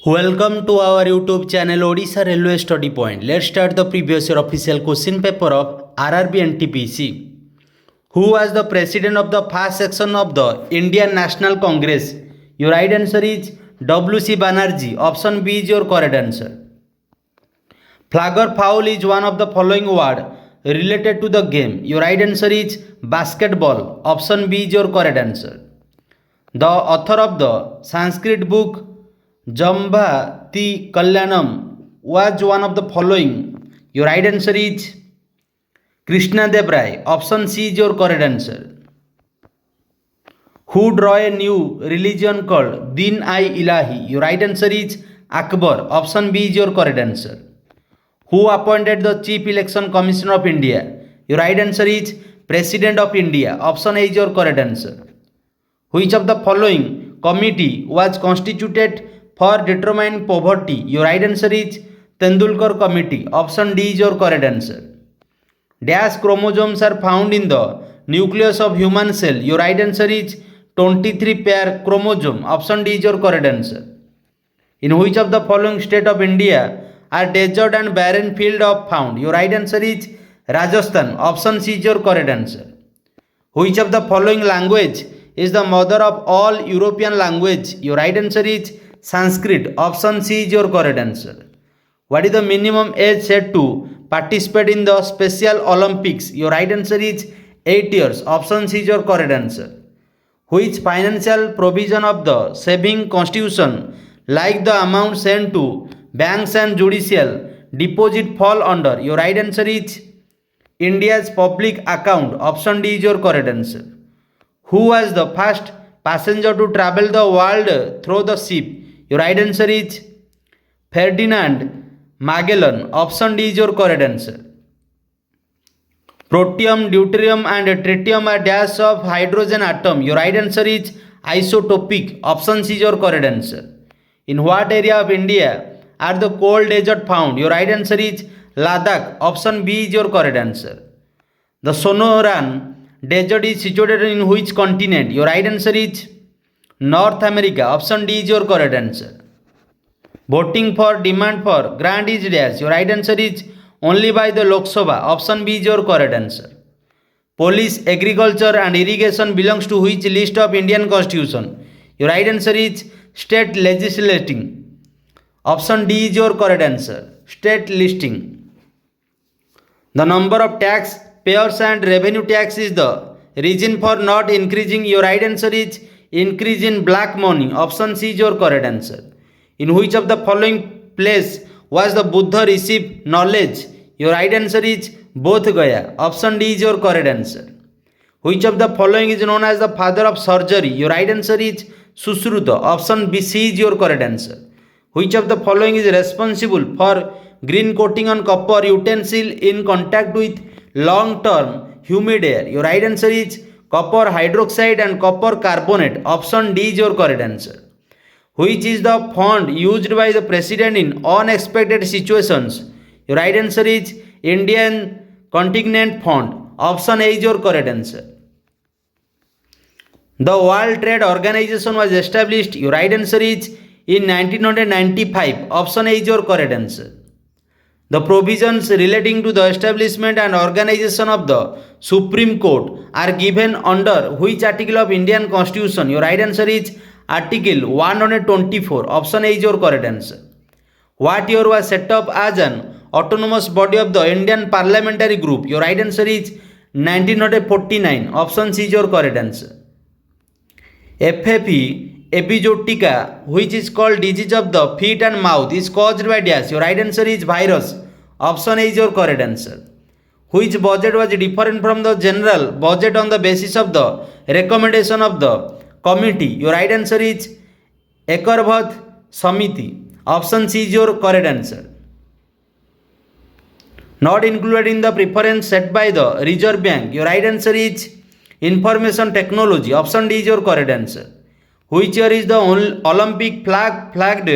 Welcome to our YouTube channel Odisha Railway Study Point. Let's start the previous year official question paper of RRB and TPC. Who was the president of the first section of the Indian National Congress? Your right answer is W.C. Banerjee. Option B is your correct answer. Flag or foul is one of the following word related to the game. Your right answer is basketball. Option B is your correct answer. The author of the Sanskrit book Jambati Kalyanam was one of the following. Your right answer is Krishna Dev Rai. Option C is your correct answer. Who draw a new religion called Din-i-Ilahi? Your right answer is Akbar. Option B is your correct answer. Who appointed the Chief Election Commissioner of India? Your right answer is President of India. Option A is your correct answer. Which of the following committee was constituted for determining poverty? Your right answer is Tendulkar Committee. Option D is your correct answer. Dash chromosomes are found in the nucleus of human cell. Your right answer is 23 pair chromosome. Option D is your correct answer. In which of the following state of India are desert and barren field of found? Your right answer is Rajasthan. Option C is your correct answer. Which of the following language is the mother of all European language? Your right answer is Sanskrit. Option C is your correct answer. What is the minimum age set to participate in the Special Olympics? Your right answer is 8 years. Option C is your correct answer. Which financial provision of the saving constitution, like the amount sent to banks and judicial deposit, fall under? Your right answer is India's public account. Option D is your correct answer. Who was the first passenger to travel the world through the ship? Your right answer is Ferdinand Magellan. Option D is your correct answer. Protium, deuterium and tritium are dash of hydrogen atom. Your right answer is isotopic. Option C is your correct answer. In what area of India are the cold desert found? Your right answer is Ladakh. Option B is your correct answer. The Sonoran desert is situated in which continent? Your right answer is North America. Option D is your correct answer. Voting for demand for grant is dash. Your right answer is only by the Lok Sabha. Option B is your correct answer. Police, agriculture and irrigation belongs to which list of Indian Constitution? Your right answer is state legislating. Option D is your correct answer. State listing. The number of tax payers and revenue tax is the reason for not increasing. Your right answer is increase in black money. Option C is your correct answer. In which of the following place was the Buddha received knowledge? Your right answer is Bodh Gaya. Option D is your correct answer. Which of the following is known as the father of surgery? Your right answer is Sushruta. Option B C is your correct answer. Which of the following is responsible for green coating on copper utensil in contact with long term humid air? Your right answer is copper hydroxide and copper carbonate. Option D is your correct answer. Which is the fund used by the president in unexpected situations? Your right answer is Indian Contingent Fund. Option A is your correct answer. The World Trade Organization was established. Your right answer is in 1995. Option A is your correct answer. The provisions relating to the establishment and organization of the Supreme Court are given under which article of Indian Constitution? Your right answer is Article 124. Option A is your correct answer. What year was set up as an autonomous body of the Indian Parliamentary Group? Your right answer is 1949. Option C is your correct answer. FFP epizootica, which is called disease of the feet and mouth, is caused by dash. Your right answer is virus. Option A is your correct answer. Which budget was different from the general budget on the basis of the recommendation of the committee? Your right answer is Ekarbhat Samiti. Option C is your correct answer. Not included in the preference set by the Reserve Bank. Your right answer is information technology. Option D is your correct answer. Which year is the Olympic flag flagged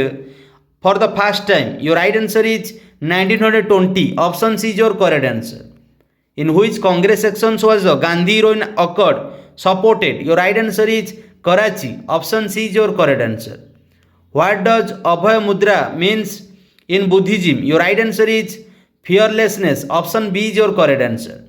for the first time? Your right answer is 1920. Option C is your correct answer. In which Congress sections was the Gandhi heroine occurred supported? Your right answer is Karachi. Option C is your correct answer. What does Abhay Mudra means in Buddhism? Your right answer is fearlessness. Option B is your correct answer.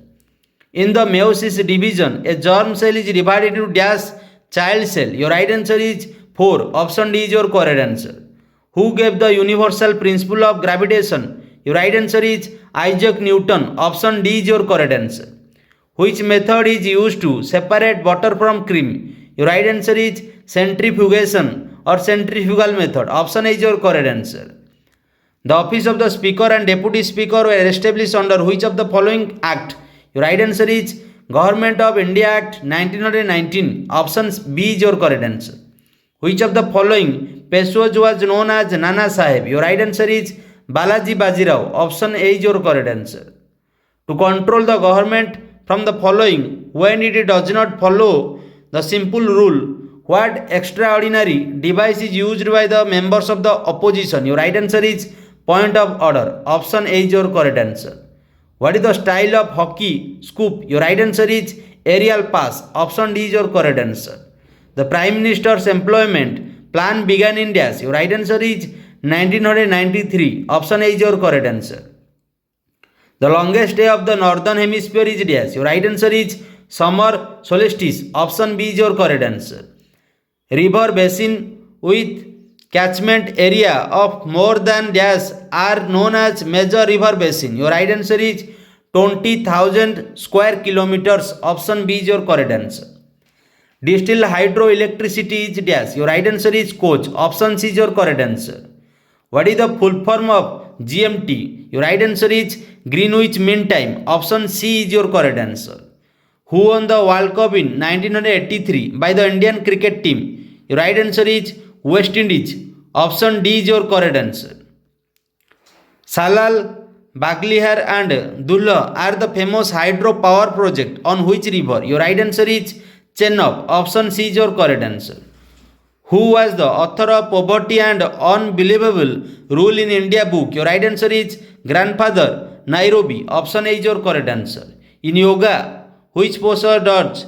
In the meiosis division, a germ cell is divided into dash child cell. Your right answer is 4. Option D is your correct answer. Who gave the universal principle of gravitation? Your right answer is Isaac Newton. Option D is your correct answer. Which method is used to separate butter from cream? Your right answer is centrifugation or centrifugal method. Option A is your correct answer. The office of the speaker and deputy speaker were established under which of the following act? Your right answer is Government of India Act 1919. Option B is your correct answer. Which of the following Peshwas was known as Nana Sahib? Your right answer is Balaji Bajirao. Option A is your correct answer. To control the government from the following when it does not follow the simple rule, what extraordinary device is used by the members of the opposition? Your right answer is point of order. Option A is your correct answer. What is the style of hockey scoop? Your right answer is aerial pass. Option D is your correct answer. The Prime Minister's employment plan began in dash. Your right answer is 1993. Option A is your correct answer. The longest day of the northern hemisphere is dash. Your right answer is summer solstice. Option B is your correct answer. River basin with catchment area of more than dash are known as major river basin. Your right answer is 20,000 square kilometers. Option B is your correct answer. Distilled hydroelectricity is dash. Your right answer is coach. Option C is your correct answer. What is the full form of GMT? Your right answer is Greenwich Mean Time. Option C is your correct answer. Who won the World Cup in 1983 by the Indian cricket team? Your right answer is West Indies. Option D is your correct answer. Salal, Baglihar and Dulha are the famous hydro power project on which river? Your right answer is Chenab. Option C is your correct answer. Who was the author of Poverty and Unbelievable Rule in India book? Your right answer is Grandfather Nairobi. Option A is your correct answer. In yoga, which posture does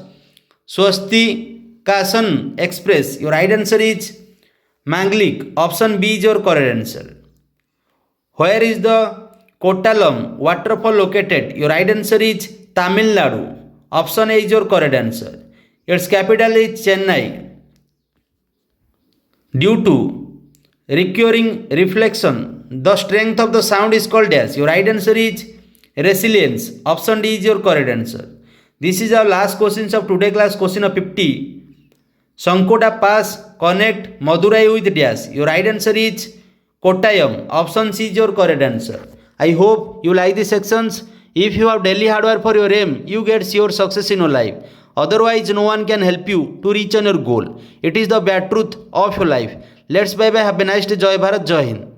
Swastikasan express? Your right answer is Manglik. Option B is your correct answer. Where is the Kottalam waterfall located? Your right answer is Tamil Nadu. Option A is your correct answer. Its capital is Chennai. Due to recurring reflection, the strength of the sound is called as. Your right answer is resilience. Option D is your correct answer. This is our last questions of today class, question of 50. Sankota Pass connect Madurai with dash. Your right answer is Kottayam. Option C is your correct answer. I hope you like these sections. If you have daily hard work for your aim, you get sure success in your life. Otherwise, no one can help you to reach on your goal. It is the bad truth of your life. Let's bye bye. Have a nice day. Jai Bharat. Jai Hind.